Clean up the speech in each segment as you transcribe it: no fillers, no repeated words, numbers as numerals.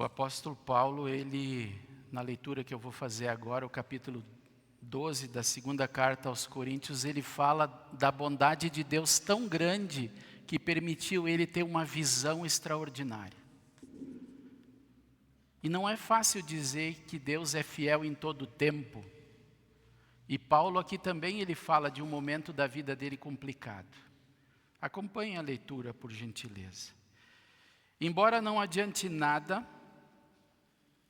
O apóstolo Paulo, ele, na leitura que eu vou fazer agora, o capítulo 12 da segunda carta aos Coríntios, ele fala da bondade de Deus tão grande que permitiu ele ter uma visão extraordinária. E não é fácil dizer que Deus é fiel em todo o tempo. E Paulo aqui também ele fala de um momento da vida dele complicado. Acompanhe a leitura, por gentileza. Embora não adiante nada,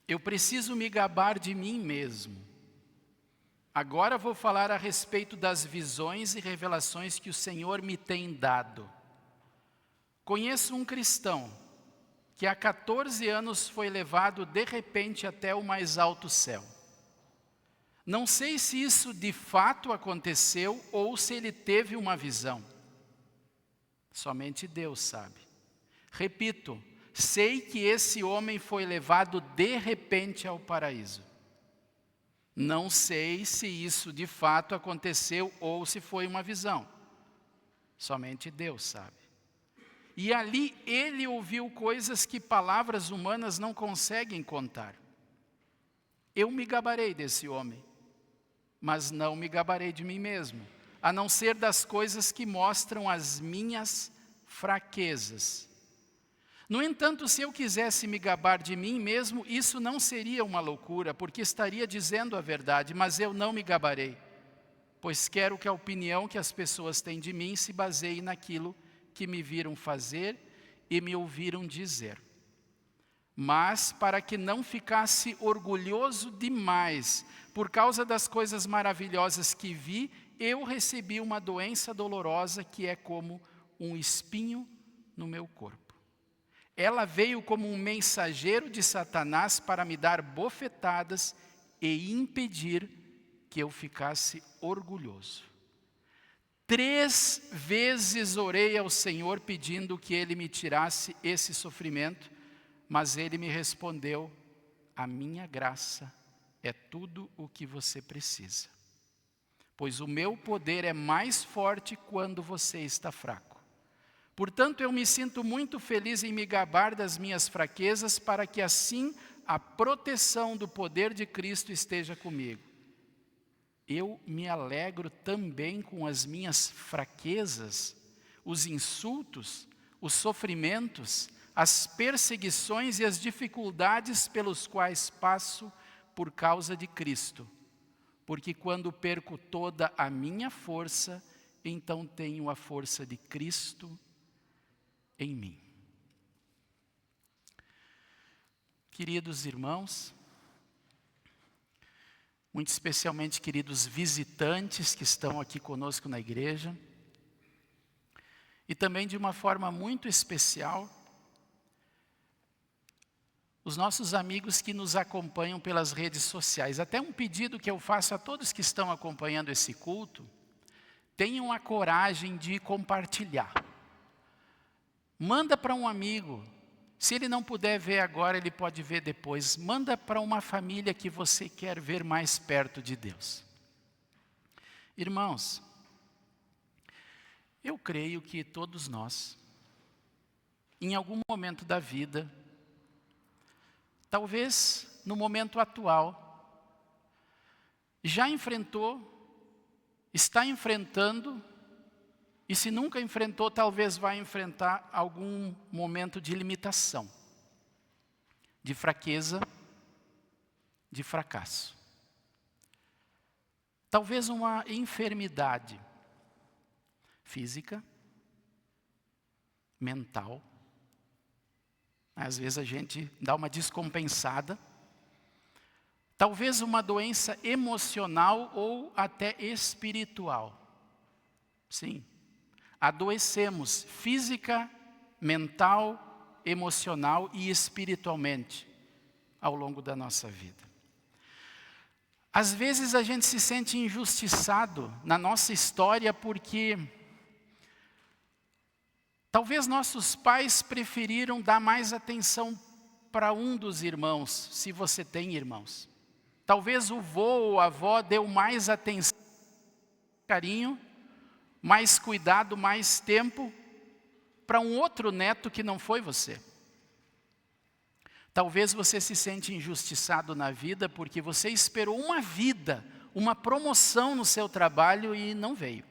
eu preciso me gabar de mim mesmo. Agora vou falar a respeito das visões e revelações que o Senhor me tem dado. Conheço um cristão que há 14 anos foi levado de repente até o mais alto céu. Não sei se isso de fato aconteceu ou se ele teve uma visão. Somente Deus sabe. Repito, sei que esse homem foi levado de repente ao paraíso. Não sei se isso de fato aconteceu ou se foi uma visão. Somente Deus sabe. E ali ele ouviu coisas que palavras humanas não conseguem contar. Eu me gabarei desse homem, mas não me gabarei de mim mesmo, a não ser das coisas que mostram as minhas fraquezas. No entanto, se eu quisesse me gabar de mim mesmo, isso não seria uma loucura, porque estaria dizendo a verdade, mas eu não me gabarei, pois quero que a opinião que as pessoas têm de mim se baseie naquilo que me viram fazer e me ouviram dizer. Mas, para que não ficasse orgulhoso demais, por causa das coisas maravilhosas que vi, eu recebi uma doença dolorosa que é como um espinho no meu corpo. Ela veio como um mensageiro de Satanás para me dar bofetadas e impedir que eu ficasse orgulhoso. 3 vezes orei ao Senhor pedindo que Ele me tirasse esse sofrimento, mas Ele me respondeu: a minha graça é tudo o que você precisa, pois o meu poder é mais forte quando você está fraco. Portanto, eu me sinto muito feliz em me gabar das minhas fraquezas, para que assim a proteção do poder de Cristo esteja comigo. Eu me alegro também com as minhas fraquezas, os insultos, os sofrimentos, as perseguições e as dificuldades pelos quais passo por causa de Cristo. Porque quando perco toda a minha força, então tenho a força de Cristo em mim. Queridos irmãos, muito especialmente queridos visitantes que estão aqui conosco na igreja, e também de uma forma muito especial, os nossos amigos que nos acompanham pelas redes sociais. Até um pedido que eu faço a todos que estão acompanhando esse culto: tenham a coragem de compartilhar. Manda para um amigo. Se ele não puder ver agora, ele pode ver depois. Manda para uma família que você quer ver mais perto de Deus. Irmãos, eu creio que todos nós, em algum momento da vida, talvez no momento atual, já enfrentou, está enfrentando, e se nunca enfrentou, talvez vai enfrentar algum momento de limitação, de fraqueza, de fracasso. Talvez uma enfermidade física, mental. Às vezes a gente dá uma descompensada. Talvez uma doença emocional ou até espiritual. Sim. Adoecemos física, mental, emocional e espiritualmente ao longo da nossa vida. Às vezes a gente se sente injustiçado na nossa história porque talvez nossos pais preferiram dar mais atenção para um dos irmãos, se você tem irmãos. Talvez o vô ou a avó deu mais atenção, carinho, mais cuidado, mais tempo para um outro neto que não foi você. Talvez você se sente injustiçado na vida porque você esperou uma vida, uma promoção no seu trabalho e não veio.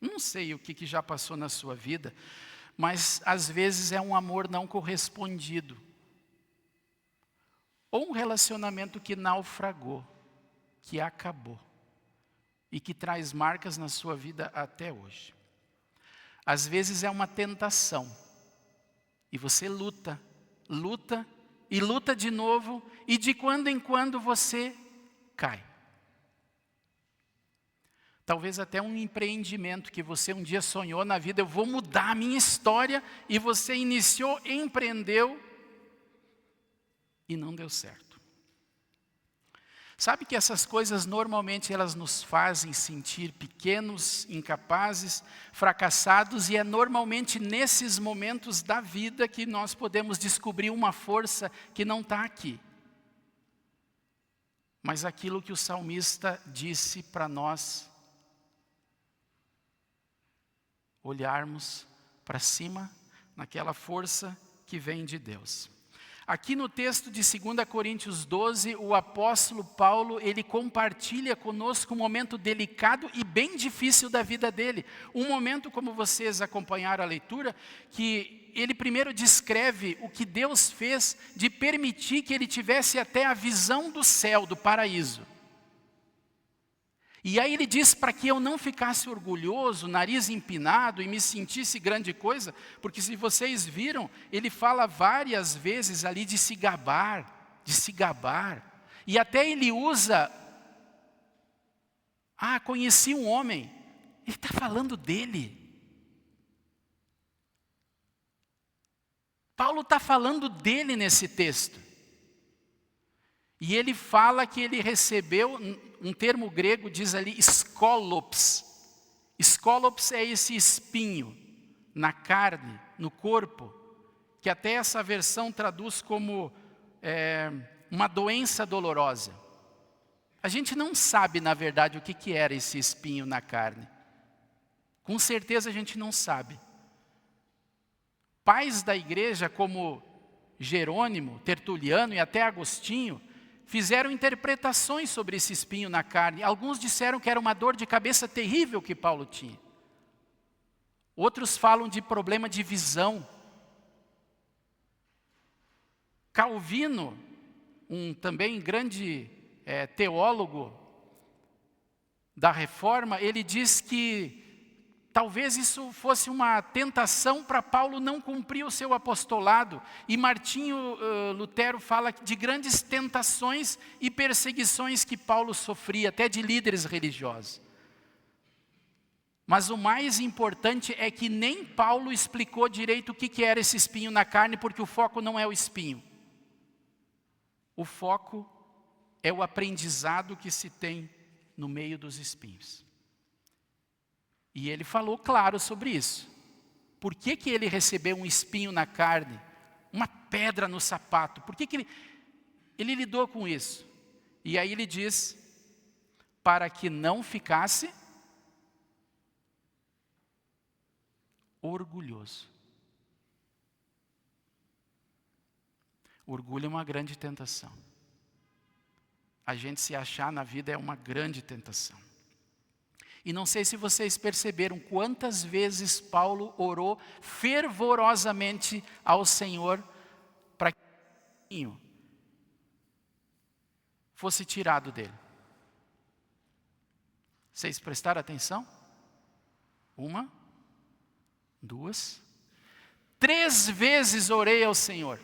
Não sei o que já passou na sua vida, mas às vezes é um amor não correspondido. Ou um relacionamento que naufragou, que acabou e que traz marcas na sua vida até hoje. Às vezes é uma tentação e você luta e luta de novo e de quando em quando você cai. Talvez até um empreendimento que você um dia sonhou na vida, eu vou mudar a minha história, e você iniciou, empreendeu e não deu certo. Sabe que essas coisas normalmente elas nos fazem sentir pequenos, incapazes, fracassados, e é normalmente nesses momentos da vida que nós podemos descobrir uma força que não está aqui. Mas aquilo que o salmista disse para nós, olharmos para cima, naquela força que vem de Deus. Aqui no texto de 2 Coríntios 12, o apóstolo Paulo, ele compartilha conosco um momento delicado e bem difícil da vida dele. Um momento, como vocês acompanharam a leitura, que ele primeiro descreve o que Deus fez de permitir que ele tivesse até a visão do céu, do paraíso. E aí ele diz para que eu não ficasse orgulhoso, nariz empinado e me sentisse grande coisa, porque se vocês viram, ele fala várias vezes ali de se gabar, e até ele usa, conheci um homem, ele está falando dele. Paulo está falando dele nesse texto. E ele fala que ele recebeu, um termo grego diz ali, skolops. Skolops é esse espinho na carne, no corpo, que até essa versão traduz como uma doença dolorosa. A gente não sabe, na verdade, o que era esse espinho na carne. Com certeza a gente não sabe. Pais da igreja como Jerônimo, Tertuliano e até Agostinho, fizeram interpretações sobre esse espinho na carne. Alguns disseram que era uma dor de cabeça terrível que Paulo tinha. Outros falam de problema de visão. Calvino, um também grande teólogo da Reforma, ele diz que talvez isso fosse uma tentação para Paulo não cumprir o seu apostolado. E Martinho Lutero fala de grandes tentações e perseguições que Paulo sofria, até de líderes religiosos. Mas o mais importante é que nem Paulo explicou direito o que era esse espinho na carne, porque o foco não é o espinho. O foco é o aprendizado que se tem no meio dos espinhos. E ele falou claro sobre isso. Por que ele recebeu um espinho na carne? Uma pedra no sapato? Por que ele lidou com isso? E aí ele diz, para que não ficasse orgulhoso. Orgulho é uma grande tentação. A gente se achar na vida é uma grande tentação. E não sei se vocês perceberam quantas vezes Paulo orou fervorosamente ao Senhor para que o espinho fosse tirado dele. Vocês prestaram atenção? 1, 2, 3 vezes orei ao Senhor.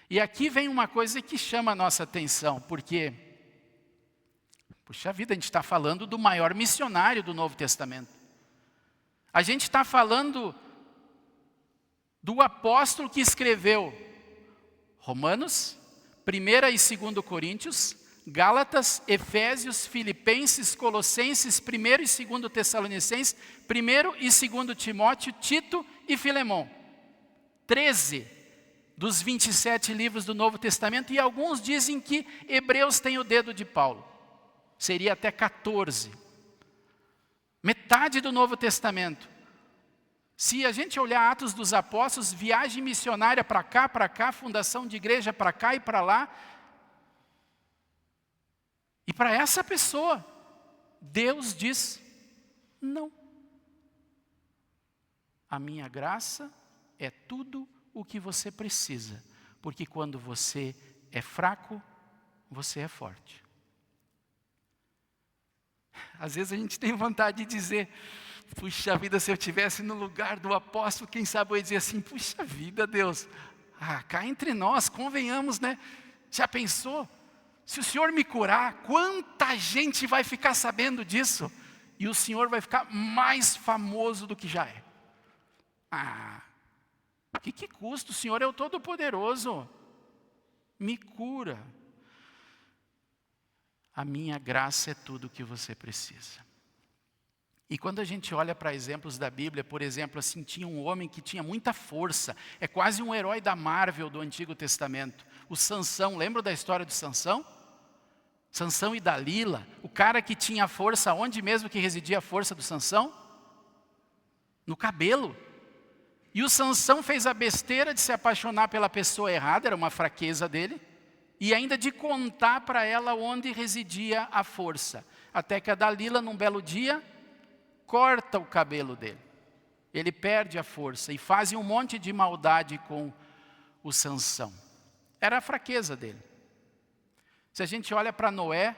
E aqui vem uma coisa que chama a nossa atenção, porque, puxa vida, a gente está falando do maior missionário do Novo Testamento. A gente está falando do apóstolo que escreveu Romanos, 1 e 2 Coríntios, Gálatas, Efésios, Filipenses, Colossenses, 1 e 2 Tessalonicenses, 1 e 2 Timóteo, Tito e Filemão. 13 dos 27 livros do Novo Testamento, e alguns dizem que Hebreus tem o dedo de Paulo. Seria até 14. Metade do Novo Testamento. Se a gente olhar Atos dos Apóstolos, viagem missionária para cá, fundação de igreja para cá e para lá. E para essa pessoa, Deus diz, não. A minha graça é tudo o que você precisa. Porque quando você é fraco, você é forte. Às vezes a gente tem vontade de dizer, puxa vida, se eu estivesse no lugar do apóstolo, quem sabe eu ia dizer assim, puxa vida, Deus, cá entre nós, convenhamos, né? Já pensou? Se o Senhor me curar, quanta gente vai ficar sabendo disso? E o Senhor vai ficar mais famoso do que já é. O que custa? O Senhor é o Todo-Poderoso. Me cura. A minha graça é tudo o que você precisa. E quando a gente olha para exemplos da Bíblia, por exemplo, assim, tinha um homem que tinha muita força. É quase um herói da Marvel do Antigo Testamento. O Sansão, lembra da história do Sansão? Sansão e Dalila. O cara que tinha força, onde mesmo que residia a força do Sansão? No cabelo. E o Sansão fez a besteira de se apaixonar pela pessoa errada, era uma fraqueza dele. E ainda de contar para ela onde residia a força. Até que a Dalila, num belo dia, corta o cabelo dele. Ele perde a força e faz um monte de maldade com o Sansão. Era a fraqueza dele. Se a gente olha para Noé,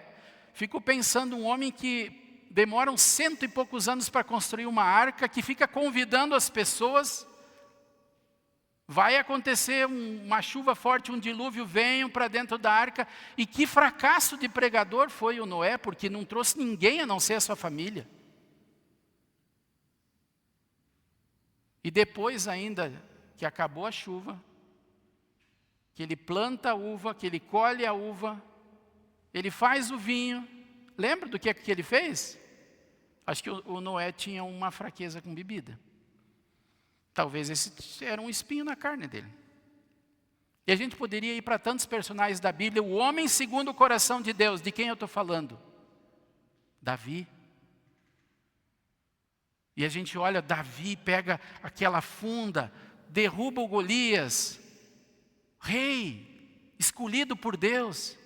fico pensando um homem que demora uns 100 e poucos anos para construir uma arca, que fica convidando as pessoas. Vai acontecer uma chuva forte, um dilúvio, venham para dentro da arca. E que fracasso de pregador foi o Noé, porque não trouxe ninguém a não ser a sua família. E depois ainda que acabou a chuva, que ele planta a uva, que ele colhe a uva, ele faz o vinho. Lembra do que ele fez? Acho que o Noé tinha uma fraqueza com bebida. Talvez esse era um espinho na carne dele. E a gente poderia ir para tantos personagens da Bíblia. O homem segundo o coração de Deus. De quem eu estou falando? Davi. E a gente olha, Davi pega aquela funda, derruba o Golias. Rei, escolhido por Deus.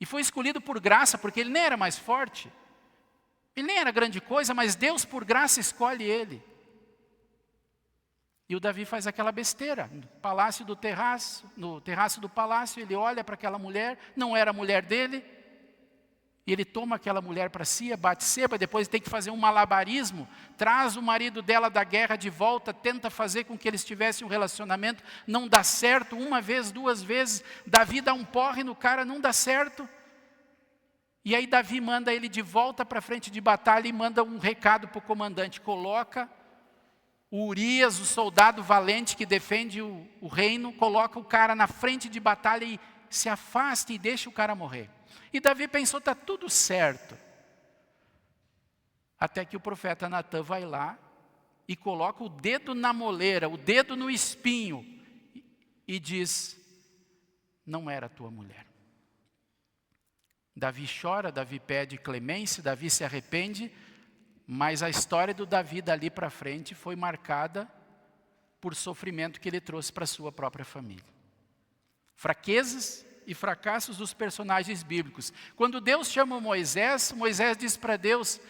E foi escolhido por graça, porque ele nem era mais forte. Ele nem era grande coisa, mas Deus por graça escolhe ele. E o Davi faz aquela besteira, no terraço do palácio, ele olha para aquela mulher, não era a mulher dele, e ele toma aquela mulher para si, Batseba, depois tem que fazer um malabarismo, traz o marido dela da guerra de volta, tenta fazer com que eles tivessem um relacionamento, não dá certo, uma vez, duas vezes, Davi dá um porre no cara, não dá certo. E aí Davi manda ele de volta para a frente de batalha e manda um recado para o comandante, coloca o Urias, o soldado valente que defende o reino, coloca o cara na frente de batalha e se afasta e deixa o cara morrer. E Davi pensou, está tudo certo. Até que o profeta Natã vai lá e coloca o dedo na moleira, o dedo no espinho e diz, não era tua mulher. Davi chora, Davi pede clemência, Davi se arrepende, mas a história do Davi dali para frente foi marcada por sofrimento que ele trouxe para a sua própria família. Fraquezas e fracassos dos personagens bíblicos. Quando Deus chama Moisés, Moisés diz para Deus,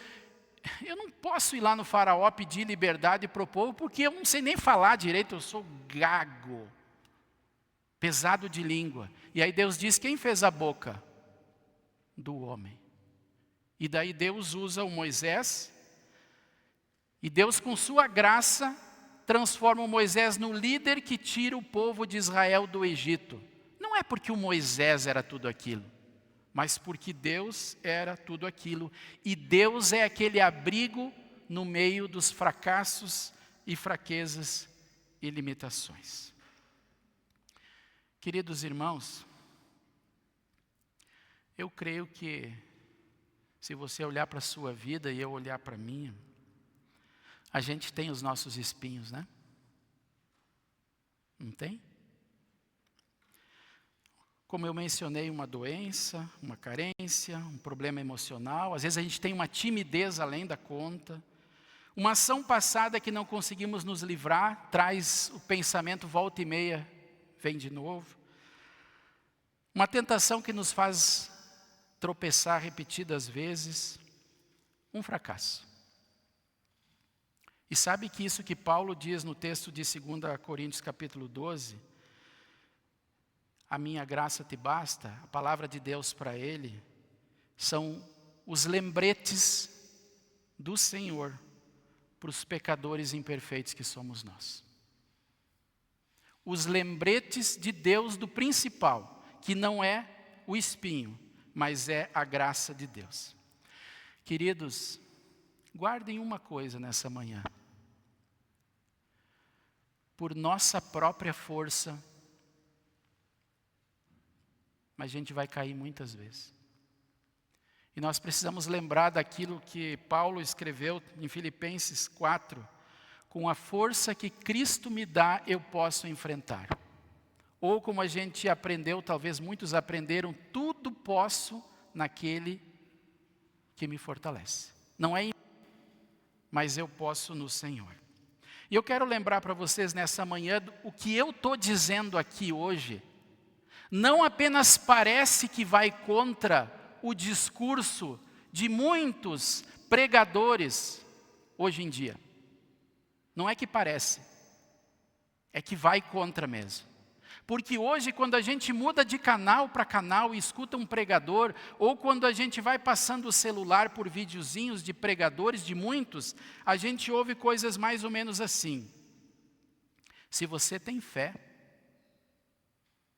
eu não posso ir lá no faraó pedir liberdade para o povo, porque eu não sei nem falar direito, eu sou gago, pesado de língua. E aí Deus diz, quem fez a boca? Do homem. E daí Deus usa o Moisés, e Deus com sua graça transforma o Moisés no líder que tira o povo de Israel do Egito. Não é porque o Moisés era tudo aquilo, mas porque Deus era tudo aquilo. E Deus é aquele abrigo no meio dos fracassos e fraquezas e limitações. Queridos irmãos, eu creio que se você olhar para a sua vida e eu olhar para a minha, a gente tem os nossos espinhos, né? Não tem? Como eu mencionei, uma doença, uma carência, um problema emocional. Às vezes a gente tem uma timidez além da conta. Uma ação passada que não conseguimos nos livrar, traz o pensamento volta e meia, vem de novo. Uma tentação que nos faz tropeçar repetidas vezes, um fracasso. E sabe que isso que Paulo diz no texto de 2 Coríntios capítulo 12, a minha graça te basta, a palavra de Deus para ele, são os lembretes do Senhor para os pecadores imperfeitos que somos nós. Os lembretes de Deus do principal, que não é o espinho, mas é a graça de Deus. Queridos, guardem uma coisa nessa manhã. Por nossa própria força, mas a gente vai cair muitas vezes. E nós precisamos lembrar daquilo que Paulo escreveu em Filipenses 4, com a força que Cristo me dá, eu posso enfrentar. Ou como a gente aprendeu, talvez muitos aprenderam, tudo posso naquele que me fortalece. Não é em mim, mas eu posso no Senhor. E eu quero lembrar para vocês nessa manhã, o que eu estou dizendo aqui hoje, não apenas parece que vai contra o discurso de muitos pregadores hoje em dia. Não é que parece, é que vai contra mesmo. Porque hoje, quando a gente muda de canal para canal e escuta um pregador, ou quando a gente vai passando o celular por videozinhos de pregadores, de muitos, a gente ouve coisas mais ou menos assim. Se você tem fé,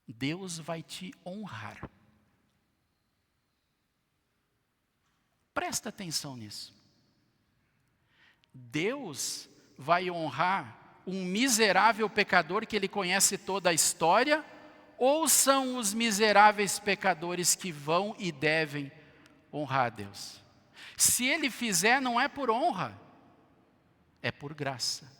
Deus vai te honrar. Presta atenção nisso. Deus vai honrar um miserável pecador que ele conhece toda a história, ou são os miseráveis pecadores que vão e devem honrar a Deus? Se ele fizer, não é por honra, é por graça.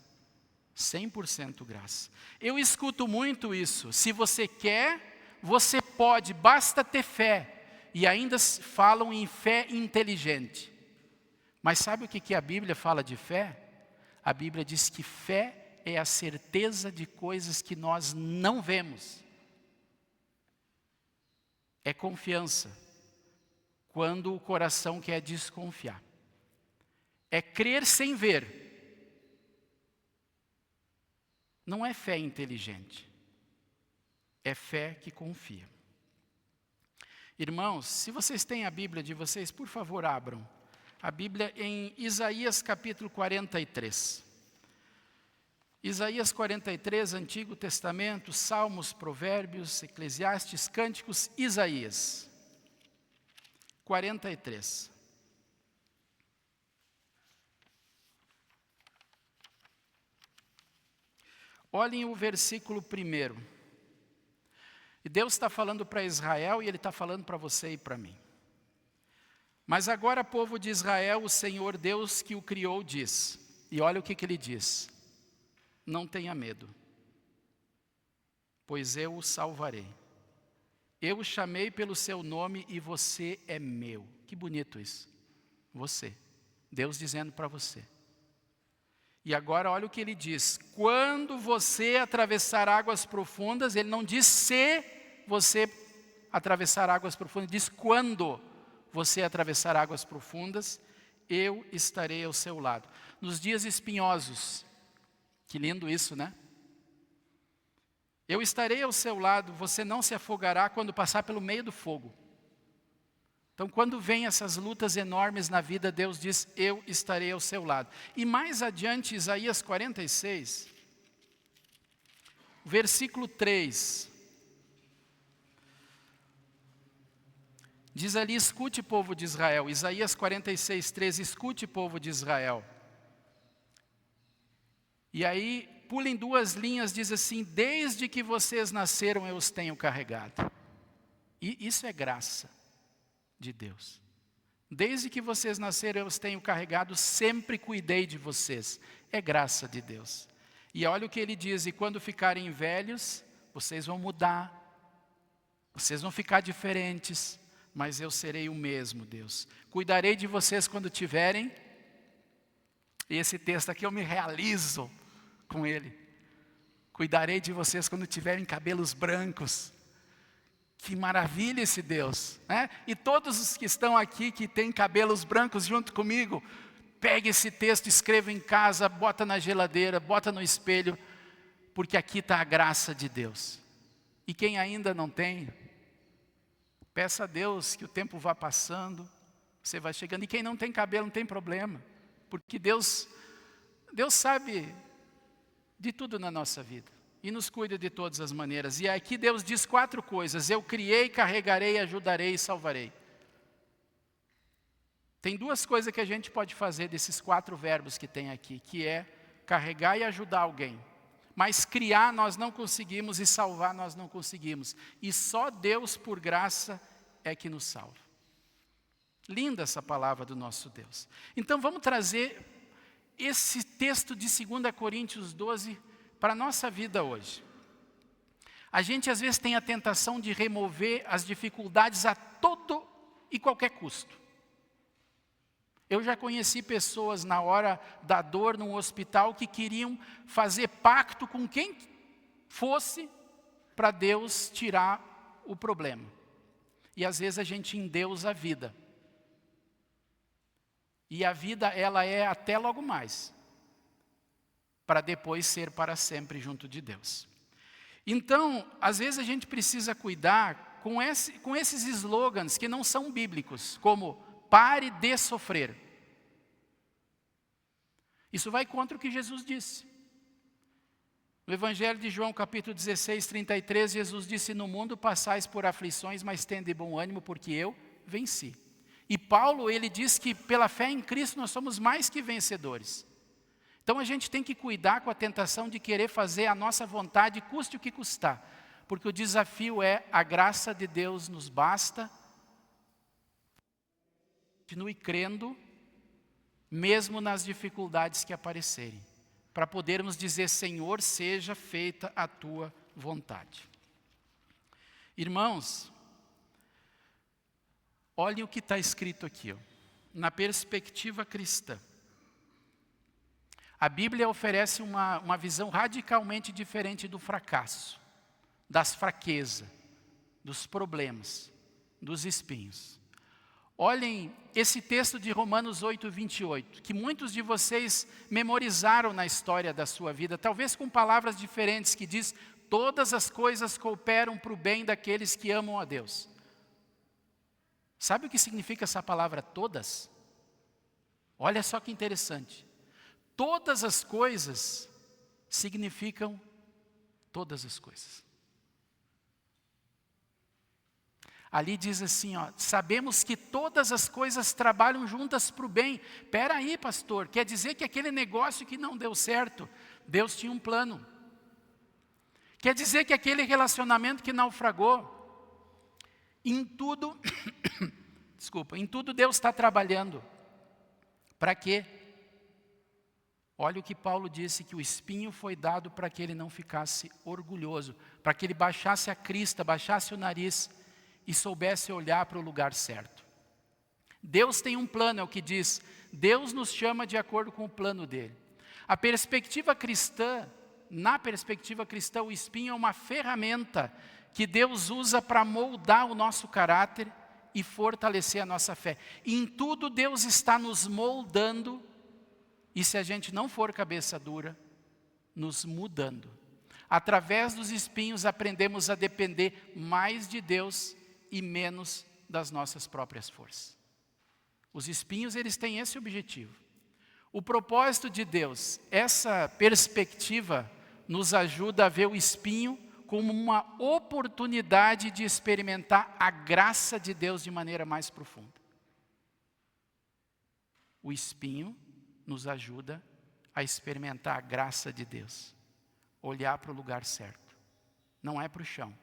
100% graça. Eu escuto muito isso. Se você quer, você pode, basta ter fé. E ainda falam em fé inteligente. Mas sabe o que a Bíblia fala de fé? A Bíblia diz que fé é a certeza de coisas que nós não vemos. É confiança, quando o coração quer desconfiar. É crer sem ver. Não é fé inteligente. É fé que confia. Irmãos, se vocês têm a Bíblia de vocês, por favor, abram. A Bíblia em Isaías capítulo 43. Isaías 43, Antigo Testamento, Salmos, Provérbios, Eclesiastes, Cânticos, Isaías 43. Olhem o versículo 1. E Deus está falando para Israel e Ele está falando para você e para mim. Mas agora, povo de Israel, o Senhor Deus que o criou diz, e olha o que Ele diz: não tenha medo, pois eu o salvarei. Eu o chamei pelo seu nome e você é meu. Que bonito isso. Você. Deus dizendo para você. E agora olha o que ele diz: quando você atravessar águas profundas, ele não diz se você atravessar águas profundas, ele diz quando você atravessar águas profundas, eu estarei ao seu lado. Nos dias espinhosos, que lindo isso, né? Eu estarei ao seu lado, você não se afogará quando passar pelo meio do fogo. Então, quando vem essas lutas enormes na vida, Deus diz, eu estarei ao seu lado. E mais adiante, Isaías 46, versículo 3. Diz ali, escute, povo de Israel. Isaías 46, 3, escute, povo de Israel. E aí, pula em 2 linhas, diz assim, desde que vocês nasceram eu os tenho carregado. E isso é graça de Deus. Desde que vocês nasceram eu os tenho carregado, sempre cuidei de vocês. É graça de Deus. E olha o que ele diz, e quando ficarem velhos, vocês vão mudar. Vocês vão ficar diferentes, mas eu serei o mesmo, Deus. Cuidarei de vocês quando tiverem. E esse texto aqui eu me realizo com ele. Cuidarei de vocês quando tiverem cabelos brancos. Que maravilha esse Deus, né? E todos os que estão aqui, que têm cabelos brancos junto comigo, pegue esse texto, escreva em casa, bota na geladeira, bota no espelho, porque aqui está a graça de Deus. E quem ainda não tem, peça a Deus que o tempo vá passando, você vai chegando. E quem não tem cabelo não tem problema, porque Deus sabe de tudo na nossa vida e nos cuida de todas as maneiras. E aqui Deus diz 4 coisas: eu criei, carregarei, ajudarei e salvarei. Tem 2 coisas que a gente pode fazer desses 4 verbos que tem aqui, que é carregar e ajudar alguém. Mas criar nós não conseguimos e salvar nós não conseguimos. E só Deus por graça é que nos salva. Linda essa palavra do nosso Deus. Então vamos trazer esse texto de 2 Coríntios 12 para a nossa vida hoje. A gente às vezes tem a tentação de remover as dificuldades a todo e qualquer custo. Eu já conheci pessoas na hora da dor num hospital que queriam fazer pacto com quem fosse para Deus tirar o problema. E às vezes a gente endeusa a vida. E a vida ela é até logo mais, para depois ser para sempre junto de Deus. Então, às vezes a gente precisa cuidar com esses slogans que não são bíblicos, como pare de sofrer. Isso vai contra o que Jesus disse. No Evangelho de João, capítulo 16, 33, Jesus disse: no mundo passais por aflições, mas tende bom ânimo, porque eu venci. E Paulo, ele diz que pela fé em Cristo nós somos mais que vencedores. Então a gente tem que cuidar com a tentação de querer fazer a nossa vontade, custe o que custar. Porque o desafio é: a graça de Deus nos basta. Continue crendo, mesmo nas dificuldades que aparecerem, para podermos dizer: Senhor, seja feita a tua vontade. Irmãos, olhem o que está escrito aqui, ó, na perspectiva cristã. A Bíblia oferece uma visão radicalmente diferente do fracasso, das fraquezas, dos problemas, dos espinhos. Olhem esse texto de Romanos 8, 28, que muitos de vocês memorizaram na história da sua vida, talvez com palavras diferentes, que diz: todas as coisas cooperam para o bem daqueles que amam a Deus. Sabe o que significa essa palavra todas? Olha só que interessante. Todas as coisas significam todas as coisas. Ali diz assim, ó: sabemos que todas as coisas trabalham juntas para o bem. Espera aí, pastor, quer dizer que aquele negócio que não deu certo, Deus tinha um plano. Quer dizer que aquele relacionamento que naufragou, em tudo, desculpa, em tudo Deus está trabalhando. Para quê? Olha o que Paulo disse, que o espinho foi dado para que ele não ficasse orgulhoso, para que ele baixasse a crista, baixasse o nariz e soubesse olhar para o lugar certo. Deus tem um plano, é o que diz. Deus nos chama de acordo com o plano dele. A perspectiva cristã, na perspectiva cristã, o espinho é uma ferramenta que Deus usa para moldar o nosso caráter e fortalecer a nossa fé. E em tudo Deus está nos moldando, e se a gente não for cabeça dura, nos mudando. Através dos espinhos aprendemos a depender mais de Deus e menos das nossas próprias forças. Os espinhos, eles têm esse objetivo. O propósito de Deus, essa perspectiva, nos ajuda a ver o espinho como uma oportunidade de experimentar a graça de Deus de maneira mais profunda. O espinho nos ajuda a experimentar a graça de Deus. Olhar para o lugar certo. Não é para o chão,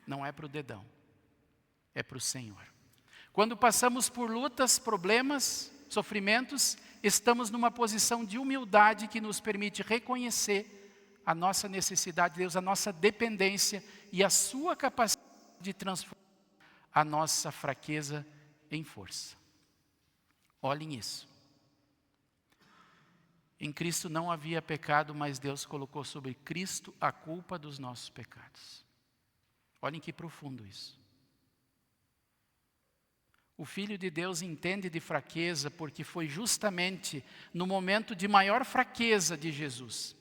não é para o dedão, é para o Senhor. Quando passamos por lutas, problemas, sofrimentos, estamos numa posição de humildade que nos permite reconhecer a nossa necessidade de Deus, a nossa dependência e a sua capacidade de transformar a nossa fraqueza em força. Olhem isso. Em Cristo não havia pecado, mas Deus colocou sobre Cristo a culpa dos nossos pecados. Olhem que profundo isso. O Filho de Deus entende de fraqueza porque foi justamente no momento de maior fraqueza de Jesus.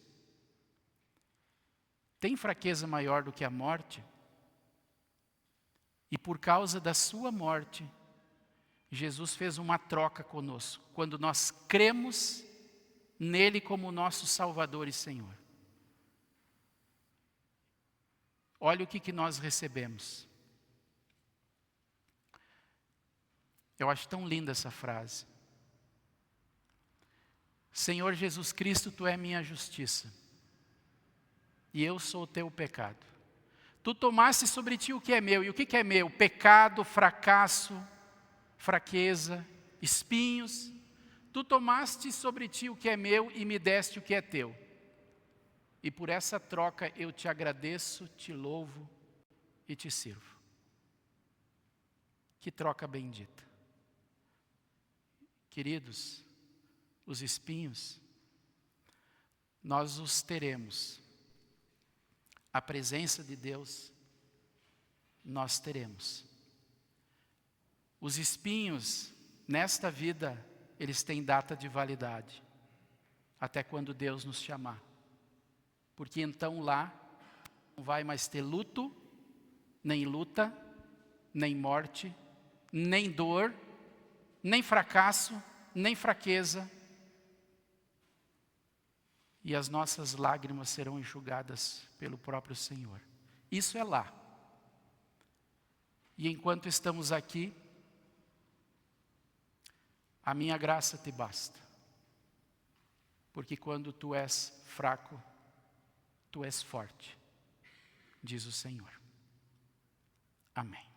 Tem fraqueza maior do que a morte? E por causa da sua morte, Jesus fez uma troca conosco, quando nós cremos nele como nosso Salvador e Senhor. Olha o que nós recebemos. Eu acho tão linda essa frase. Senhor Jesus Cristo, Tu é minha justiça, e eu sou o Teu pecado. Tu tomaste sobre Ti o que é meu, e o que é meu? Pecado, fracasso, fraqueza, espinhos. Tu tomaste sobre Ti o que é meu e me deste o que é Teu. E por essa troca eu Te agradeço, Te louvo e Te sirvo. Que troca bendita. Queridos, os espinhos, nós os teremos. A presença de Deus, nós teremos. Os espinhos, nesta vida, eles têm data de validade. Até quando Deus nos chamar. Porque então lá, não vai mais ter luto, nem luta, nem morte, nem dor, nem fracasso, nem fraqueza. E as nossas lágrimas serão enxugadas pelo próprio Senhor. Isso é lá. E enquanto estamos aqui, a minha graça te basta. Porque quando tu és fraco, tu és forte, diz o Senhor. Amém.